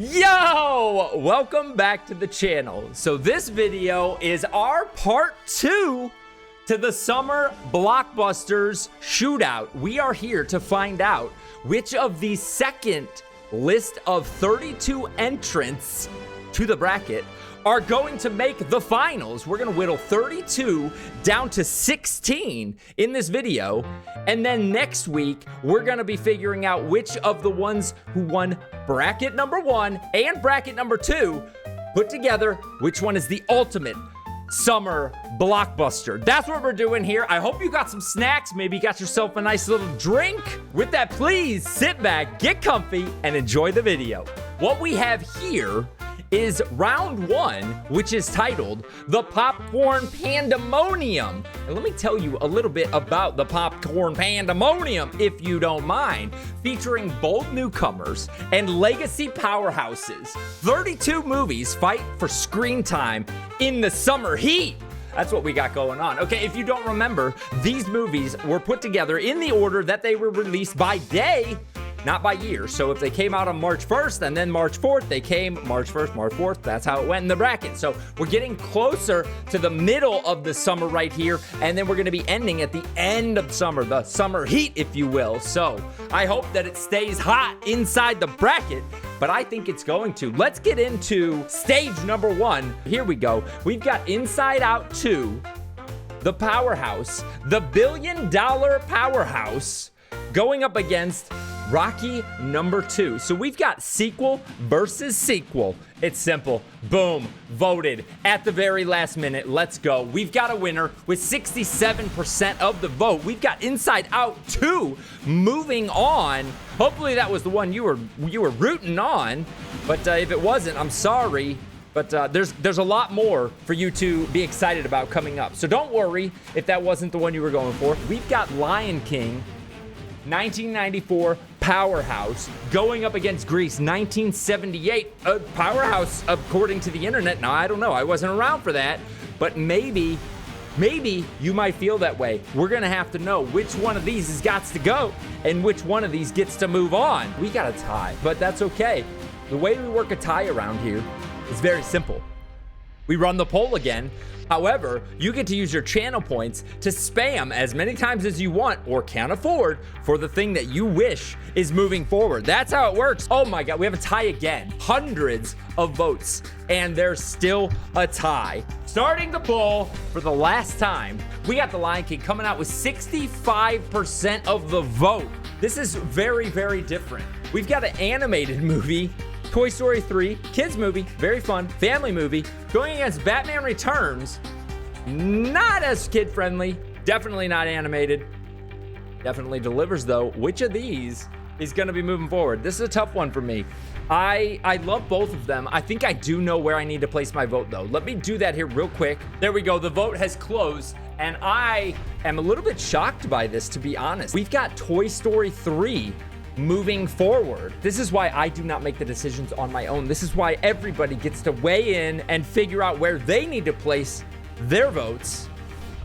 Yo! Welcome back to the channel. So this video is our part 2 to the Summer Blockbusters Shootout. We are here to find out which of the second list of 32 entrants to the bracket are going to make the finals. We're gonna whittle 32 down to 16 in this video. And then next week, we're gonna be figuring out which of the ones who won bracket number 1 and bracket number 2 put together, which one is the ultimate summer blockbuster. That's what we're doing here. I hope you got some snacks. Maybe you got yourself a nice little drink. With that, please sit back, get comfy, and enjoy the video. What we have here is round 1, which is titled The Popcorn Pandemonium. And let me tell you a little bit about the Popcorn Pandemonium, if you don't mind, featuring bold newcomers and legacy powerhouses. 32 movies fight for screen time in the summer heat. That's what we got going on. Okay, if you don't remember, these movies were put together in the order that they were released by day, not by year. So if they came out on March 1st and then March 4th, they came March 1st, March 4th. That's how it went in the bracket. So we're getting closer to the middle of the summer right here. And then we're gonna be ending at the end of summer, the summer heat, if you will. So I hope that it stays hot inside the bracket, but I think it's going to. Let's get into stage number 1. Here we go. We've got Inside Out 2, the powerhouse, the billion-dollar powerhouse, going up against Rocky number 2. So we've got sequel versus sequel. It's simple. Boom. Voted at the very last minute. Let's go. We've got a winner with 67% of the vote. We've got Inside Out 2 moving on. Hopefully that was the one you were rooting on. But if it wasn't, I'm sorry. But there's a lot more for you to be excited about coming up. So don't worry if that wasn't the one you were going for. We've got Lion King 1994 powerhouse going up against Grease 1978, a powerhouse according to the internet. Now, I don't know, I wasn't around for that, but maybe you might feel that way. We're gonna have to know which one of these has got to go and which one of these gets to move on. We got a tie, but that's okay. The way we work a tie around here is very simple. We run the poll again. However, you get to use your channel points to spam as many times as you want or can afford for the thing that you wish is moving forward. That's how it works. Oh my God, we have a tie again. Hundreds of votes, and there's still a tie. Starting the poll for the last time, we got the Lion King coming out with 65% of the vote. This is very, very different. We've got an animated movie, Toy Story 3, kids movie, very fun, family movie, going against Batman Returns, not as kid-friendly, definitely not animated, definitely delivers though. Which of these is gonna be moving forward? This is a tough one for me. I love both of them. I think I do know where I need to place my vote though. Let me do that here real quick. There we go, the vote has closed, and I am a little bit shocked by this, to be honest. We've got Toy Story 3 moving forward. This is why I do not make the decisions on my own. This is why everybody gets to weigh in and figure out where they need to place their votes.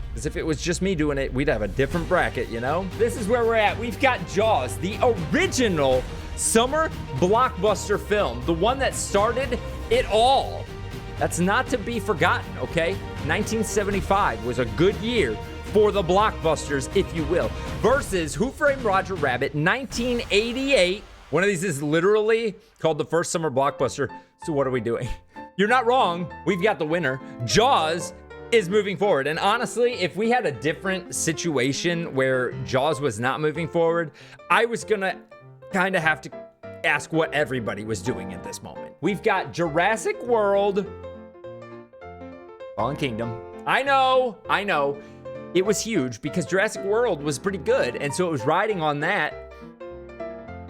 Because if it was just me doing it, we'd have a different bracket, you know? This is where we're at. We've got Jaws, the original summer blockbuster film, the one that started it all. That's not to be forgotten, okay? 1975 was a good year for the blockbusters, if you will, versus Who Framed Roger Rabbit 1988. One of these is literally called the first summer blockbuster. So what are we doing? You're not wrong. We've got the winner. Jaws is moving forward. And honestly, if we had a different situation where Jaws was not moving forward, I was gonna kind of have to ask what everybody was doing at this moment. We've got Jurassic World, Fallen Kingdom. I know. It was huge because Jurassic World was pretty good, and so it was riding on that.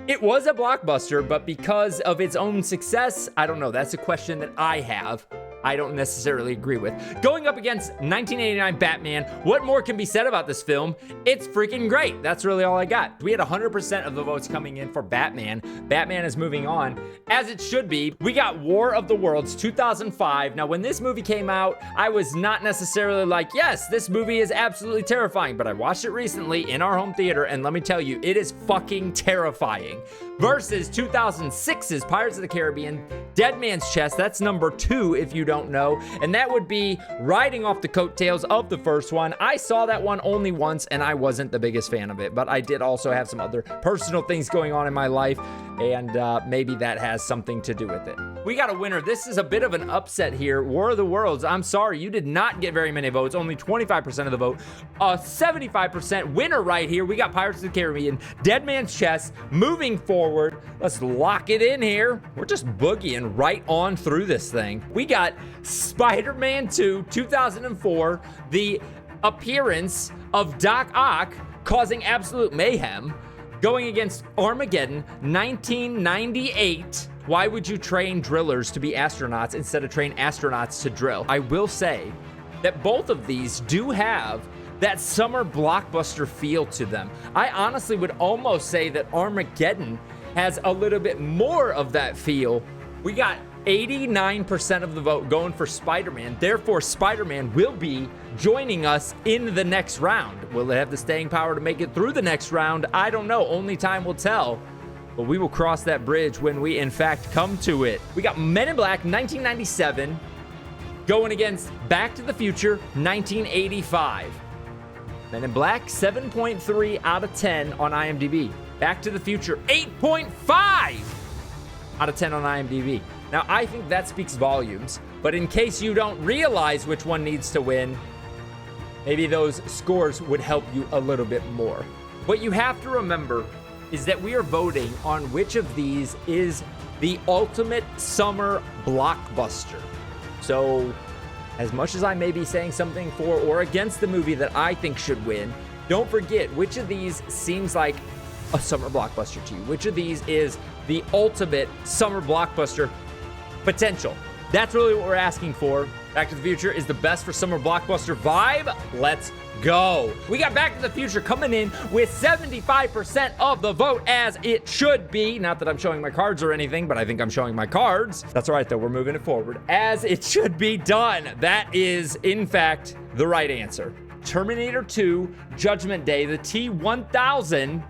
It was a blockbuster, but because of its own success, I don't know. That's a question that I have. I don't necessarily agree with. Going up against 1989 Batman, what more can be said about this film? It's freaking great. That's really all I got. We had 100% of the votes coming in for Batman. Batman is moving on, as it should be. We got War of the Worlds 2005. Now, when this movie came out, I was not necessarily like, yes, this movie is absolutely terrifying, but I watched it recently in our home theater, and let me tell you, it is fucking terrifying. Versus 2006's Pirates of the Caribbean, Dead Man's Chest. That's number 2 if you don't know, and that would be riding off the coattails of the first one. I saw that one only once, and I wasn't the biggest fan of it, but I did also have some other personal things going on in my life, and maybe that has something to do with it. We got a winner. This is a bit of an upset here. War of the Worlds, I'm sorry, you did not get very many votes, only 25% of the vote. A 75% winner right here. We got Pirates of the Caribbean, Dead Man's Chest. Moving forward, let's lock it in here. We're just boogieing right on through this thing. We got Spider-Man 2, 2004, the appearance of Doc Ock causing absolute mayhem, going against Armageddon, 1998. Why would you train drillers to be astronauts instead of train astronauts to drill? I will say that both of these do have that summer blockbuster feel to them. I honestly would almost say that Armageddon has a little bit more of that feel. We got 89% of the vote going for Spider-Man. Therefore, Spider-Man will be joining us in the next round. Will it have the staying power to make it through the next round? I don't know. Only time will tell. But we will cross that bridge when we, in fact, come to it. We got Men in Black, 1997, going against Back to the Future, 1985. Men in Black, 7.3 out of 10 on IMDb. Back to the Future, 8.5 out of 10 on IMDb. Now, I think that speaks volumes, but in case you don't realize which one needs to win, maybe those scores would help you a little bit more. What you have to remember is that we are voting on which of these is the ultimate summer blockbuster. So, as much as I may be saying something for or against the movie that I think should win, don't forget which of these seems like a summer blockbuster to you. Which of these is the ultimate summer blockbuster potential? That's really what we're asking for. Back to the Future is the best for summer blockbuster vibe. Let's go. We got Back to the Future coming in with 75% of the vote, as it should be. Not that I'm showing my cards or anything, but I think I'm showing my cards. That's all right, though. We're moving it forward. As it should be done. That is, in fact, the right answer. Terminator 2, Judgment Day, the T-1000,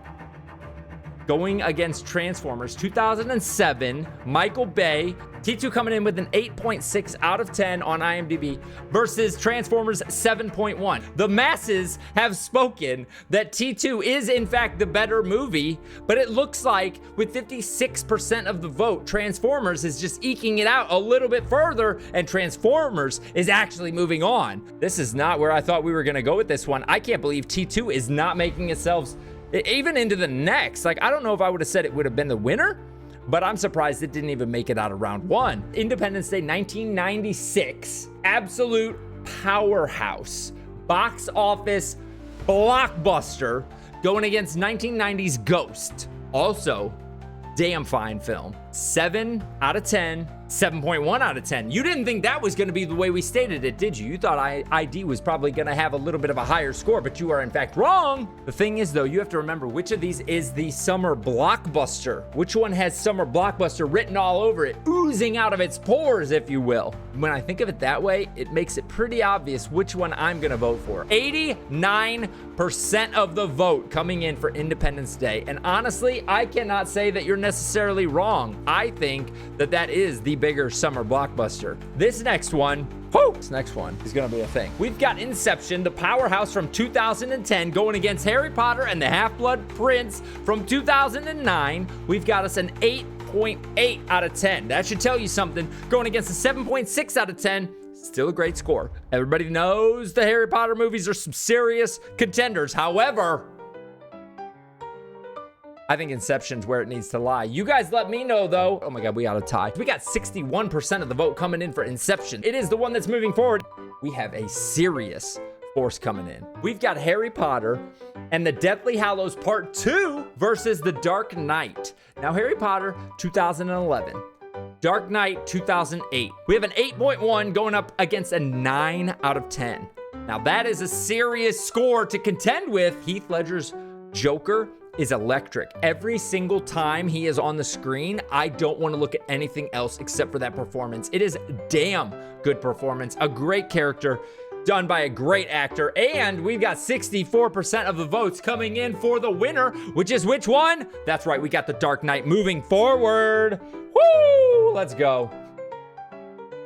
going against Transformers 2007, Michael Bay. T2 coming in with an 8.6 out of 10 on IMDb versus Transformers 7.1. The masses have spoken that T2 is in fact the better movie, but it looks like with 56% of the vote, Transformers is just eking it out a little bit further, and Transformers is actually moving on. This is not where I thought we were gonna go with this one. I can't believe T2 is not making itself even into the next. Like, I don't know if I would have said it would have been the winner, but I'm surprised it didn't even make it out of round 1. Independence Day 1996, absolute powerhouse, box office blockbuster, going against 1990's Ghost. Also, damn fine film. 7 out of 10, 7.1 out of 10. You didn't think that was going to be the way we stated it, did you? You thought ID was probably going to have a little bit of a higher score, but you are in fact wrong. The thing is, though, you have to remember which of these is the summer blockbuster. Which one has summer blockbuster written all over it, oozing out of its pores, if you will. When I think of it that way, it makes it pretty obvious which one I'm going to vote for. 89% of the vote coming in for Independence Day. And honestly, I cannot say that you're necessarily wrong. I think that that is the bigger summer blockbuster. This next one is gonna be a thing. We've got Inception, the powerhouse from 2010, going against Harry Potter and the Half-Blood Prince from 2009. We've got us an 8.8 out of 10. That should tell you something. Going against a 7.6 out of 10. Still a great score. Everybody knows the Harry Potter movies are some serious contenders. However, I think Inception's where it needs to lie. You guys let me know, though. Oh my God, we got a tie. We got 61% of the vote coming in for Inception. It is the one that's moving forward. We have a serious force coming in. We've got Harry Potter and the Deathly Hallows Part 2 versus The Dark Knight. Now, Harry Potter, 2011. Dark Knight 2008. We have an 8.1 going up against a 9 out of 10. Now that is a serious score to contend with. Heath Ledger's Joker is electric. Every single time he is on the screen, I don't want to look at anything else except for that performance. It is a damn good performance, a great character done by a great actor, and we've got 64% of the votes coming in for the winner, which is which one? That's right, we got The Dark Knight moving forward. Woo! Let's go.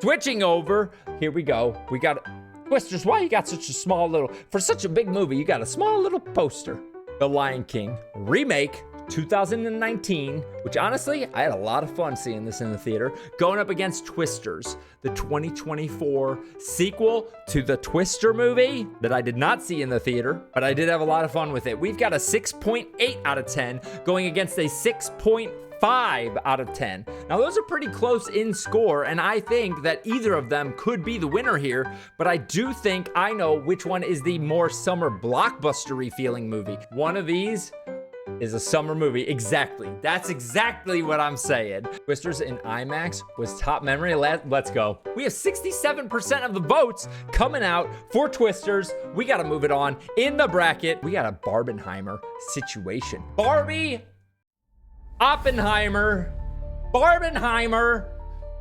Switching over, here we go. We got Twisters. Why you got such a small little, for such a big movie, you got a small little poster. The Lion King remake 2019, which honestly, I had a lot of fun seeing this in the theater, going up against Twisters, the 2024 sequel to the Twister movie that I did not see in the theater, but I did have a lot of fun with it. We've got a 6.8 out of 10 going against a 6.5 out of 10. Now those are pretty close in score, and I think that either of them could be the winner here, but I do think I know which one is the more summer blockbuster-y feeling movie. One of these is a summer movie. Exactly. That's exactly what I'm saying. Twisters in IMAX was top memory. Let's go. We have 67% of the votes coming out for Twisters. We got to move it on. In the bracket, we got a Barbenheimer situation. Barbie, Oppenheimer, Barbenheimer.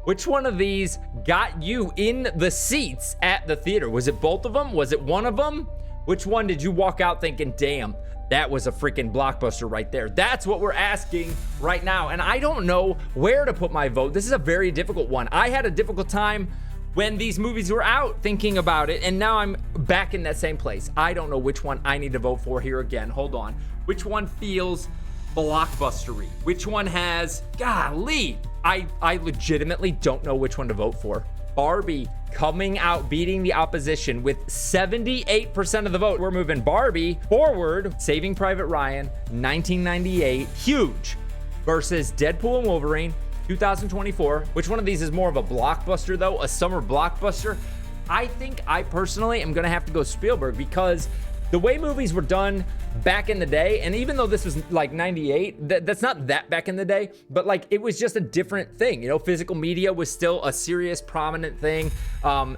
Which one of these got you in the seats at the theater? Was it both of them? Was it one of them? Which one did you walk out thinking, damn, that was a freaking blockbuster right there? That's what we're asking right now. And I don't know where to put my vote. This is a very difficult one. I had a difficult time when these movies were out thinking about it, and now I'm back in that same place. I don't know which one I need to vote for here again. Hold on. Which one feels blockbustery? Which one has, golly, I legitimately don't know which one to vote for. Barbie coming out, beating the opposition with 78% of the vote. We're moving Barbie forward. Saving Private Ryan, 1998, huge, versus Deadpool and Wolverine, 2024. Which one of these is more of a blockbuster though? A summer blockbuster? I think I personally am gonna have to go Spielberg, because the way movies were done back in the day, and even though this was like 98, that's not that back in the day, but like it was just a different thing. You know, physical media was still a serious, prominent thing.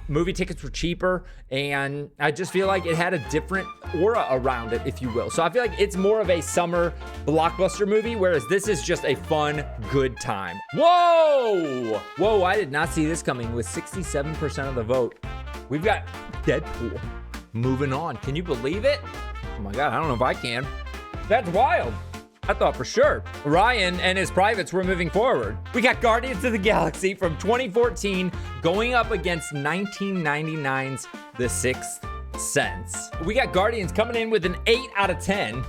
Movie tickets were cheaper, and I just feel like it had a different aura around it, if you will. So I feel like it's more of a summer blockbuster movie, whereas this is just a fun, good time. Whoa! Whoa, I did not see this coming with 67% of the vote. We've got Deadpool. Moving on. Can you believe it? Oh my God, I don't know if I can. That's wild. I thought for sure Ryan and his privates were moving forward. We got Guardians of the Galaxy from 2014 going up against 1999's The Sixth Sense. We got Guardians coming in with an 8 out of 10,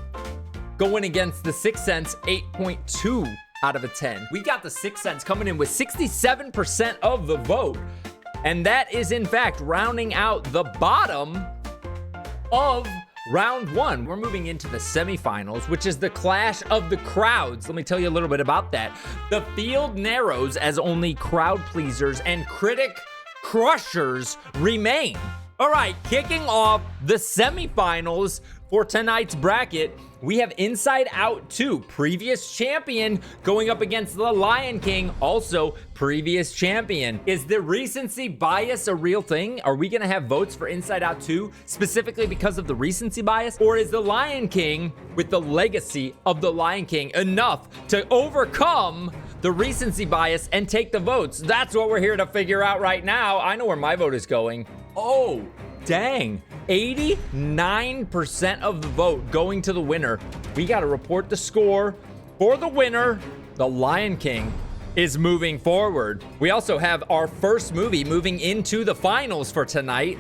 going against The Sixth Sense, 8.2 out of a 10. We got The Sixth Sense coming in with 67% of the vote, and that is in fact rounding out the bottom of round one. We're moving into the semifinals, which is the clash of the crowds. Let me tell you a little bit about that. The field narrows as only crowd pleasers and critic crushers remain. All right, kicking off the semifinals for tonight's bracket, we have Inside Out 2, previous champion, going up against The Lion King, also previous champion. Is the recency bias a real thing? Are we gonna have votes for Inside Out 2 specifically because of the recency bias? Or is The Lion King, with the legacy of The Lion King, enough to overcome the recency bias and take the votes? That's what we're here to figure out right now. I know where my vote is going. Oh, dang. 89% of the vote going to the winner. We got to report the score for the winner. The Lion King is moving forward. We also have our first movie moving into the finals for tonight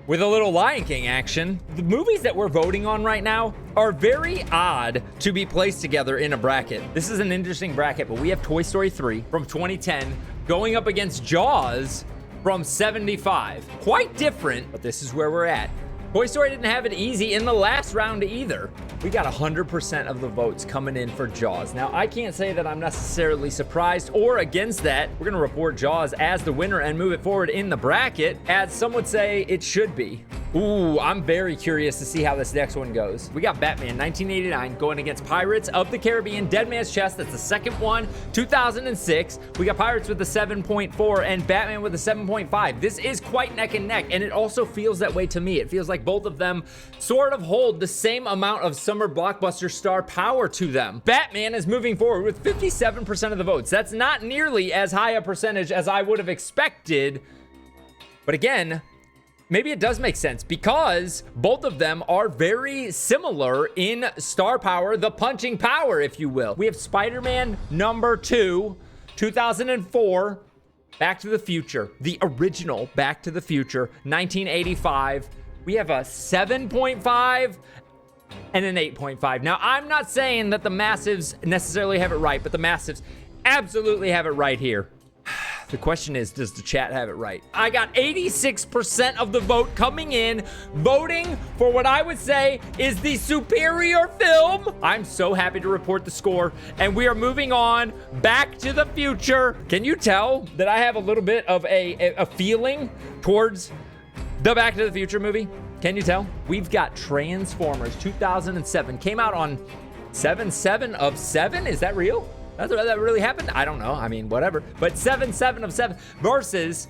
with a little Lion King action. The movies that we're voting on right now are very odd to be placed together in a bracket. This is an interesting bracket, but we have Toy Story 3 from 2010 going up against Jaws from 75. Quite different, but this is where we're at. Toy Story didn't have it easy in the last round either. We got 100% of the votes coming in for Jaws. Now, I can't say that I'm necessarily surprised or against that. We're gonna report Jaws as the winner and move it forward in the bracket, as some would say it should be. Ooh, I'm very curious to see how this next one goes. We got Batman 1989 going against Pirates of the Caribbean, Dead Man's Chest. That's the second one, 2006. We got Pirates with a 7.4 and Batman with a 7.5. This is quite neck and neck, and it also feels that way to me. It feels like both of them sort of hold the same amount of summer blockbuster star power to them. Batman is moving forward with 57% of the votes. That's not nearly as high a percentage as I would have expected. But again, maybe it does make sense because both of them are very similar in star power, the punching power, if you will. We have Spider-Man number 2, 2004, Back to the Future, the original Back to the Future, 1985. We have a 7.5 and an 8.5. Now, I'm not saying that the Massives necessarily have it right, but the Massives absolutely have it right here. The question is, does the chat have it right? I got 86% of the vote coming in, voting for what I would say is the superior film. I'm so happy to report the score, and we are moving on. Back to the Future. Can you tell that I have a little bit of a feeling towards the Back to the Future movie? Can you tell? We've got Transformers 2007. Came out on 7/7 of 7. Is that real? That really happened? I don't know. I mean, whatever. But 7/7 of 7 versus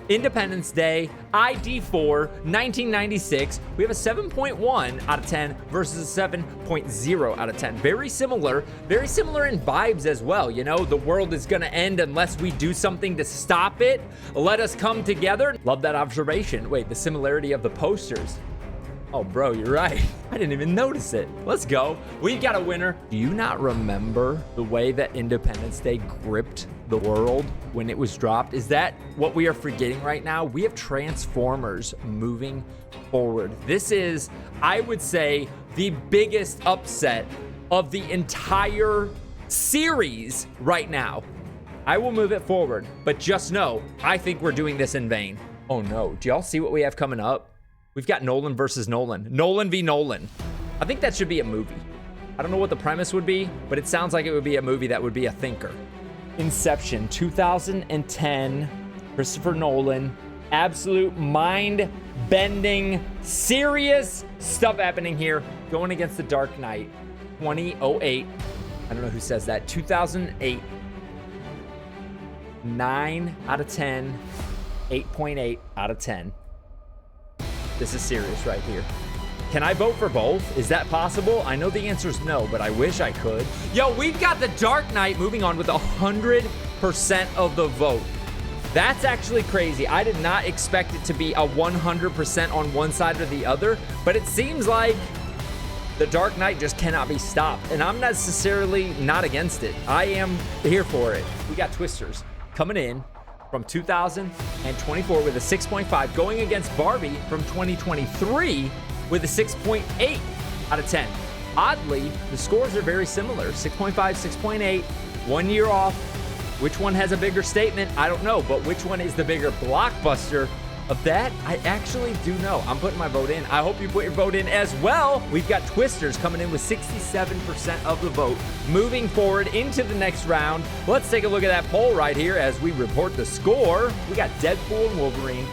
Independence Day, ID4, 1996. We have a 7.1 out of 10 versus a 7.0 out of 10. Very similar in vibes as well. You know, the world is gonna end unless we do something to stop it. Let us come together. Love that observation. Wait, the similarity of the posters. Oh, bro, you're right. I didn't even notice it. Let's go. We've got a winner. Do you not remember the way that Independence Day gripped the world when it was dropped? Is that what we are forgetting right now? We have Transformers moving forward. This is, I would say, the biggest upset of the entire series right now. I will move it forward, but just know, I think we're doing this in vain. Oh no, do y'all see what we have coming up? We've got Nolan versus Nolan. Nolan v. Nolan. I think that should be a movie. I don't know what the premise would be, but it sounds like it would be a movie that would be a thinker. Inception, 2010, Christopher Nolan. Absolute mind-bending, serious stuff happening here. Going against The Dark Knight, 2008. I don't know who says that. 2008. 9 out of 10. 8.8 out of 10. This is serious right here. Can I vote for both? Is that possible? I know the answer is no, but I wish I could. Yo, we've got The Dark Knight moving on with 100% of the vote. That's actually crazy. I did not expect it to be a 100% on one side or the other, but it seems like The Dark Knight just cannot be stopped, and I'm necessarily not against it. I am here for it. We got Twisters coming in from 2024 with a 6.5, going against Barbie from 2023 with a 6.8 out of 10. Oddly, the scores are very similar, 6.5, 6.8, 1 year off. Which one has a bigger statement? I don't know, but which one is the bigger blockbuster of that? I actually do know. I'm putting my vote in. I hope you put your vote in as well. We've got Twisters coming in with 67% of the vote, moving forward into the next round. Let's take a look at that poll right here as we report the score. We got Deadpool and Wolverine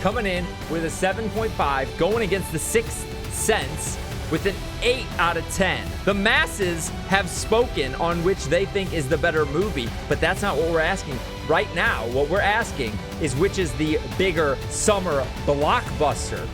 coming in with a 7.5, going against The Sixth Sense with an 8 out of 10. The masses have spoken on which they think is the better movie, but that's not what we're asking. Right now, what we're asking is which is the bigger summer blockbuster.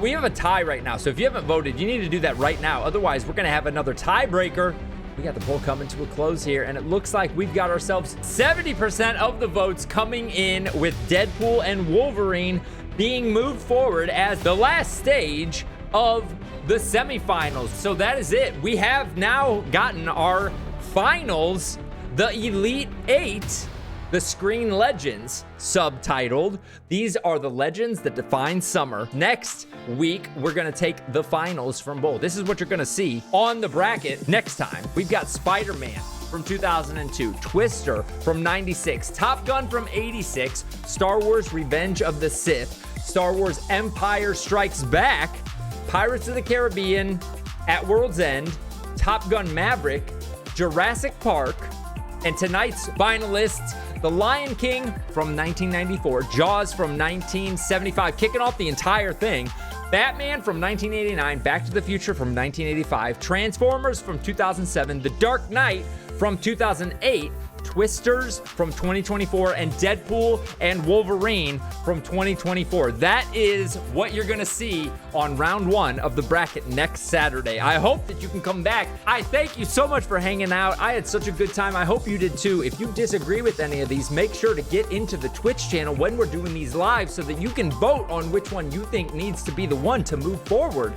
We have a tie right now, so if you haven't voted, you need to do that right now. Otherwise, we're gonna have another tiebreaker. We got the poll coming to a close here, and it looks like we've got ourselves 70% of the votes coming in with Deadpool and Wolverine being moved forward as the last stage of the semifinals. So that is it. We have now gotten our finals, the Elite Eight, the Screen Legends, subtitled. These are the legends that define summer. Next week, we're gonna take the finals from both. This is what you're gonna see on the bracket next time. We've got Spider-Man from 2002, Twister from 96, Top Gun from 86, Star Wars Revenge of the Sith, Star Wars Empire Strikes Back, Pirates of the Caribbean, At World's End, Top Gun Maverick, Jurassic Park, and tonight's finalists, The Lion King from 1994, Jaws from 1975, kicking off the entire thing, Batman from 1989, Back to the Future from 1985, Transformers from 2007, The Dark Knight from 2008, Twisters from 2024, and Deadpool and Wolverine from 2024. That is what you're gonna see on round one of the bracket next Saturday. I hope that you can come back. I thank you so much for hanging out. I had such a good time. I hope you did too. If you disagree with any of these, make sure to get into the Twitch channel when we're doing these live so that you can vote on which one you think needs to be the one to move forward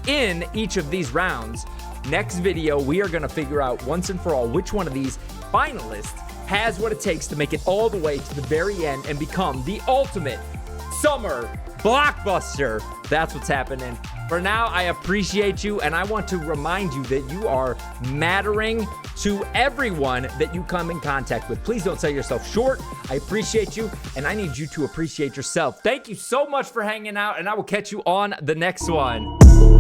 in each of these rounds. Next video, we are gonna figure out once and for all which one of these finalists has what it takes to make it all the way to the very end and become the ultimate summer blockbuster. That's what's happening. For now, I appreciate you, and I want to remind you that you are mattering to everyone that you come in contact with. Please don't sell yourself short. I appreciate you, and I need you to appreciate yourself. Thank you so much for hanging out, and I will catch you on the next one.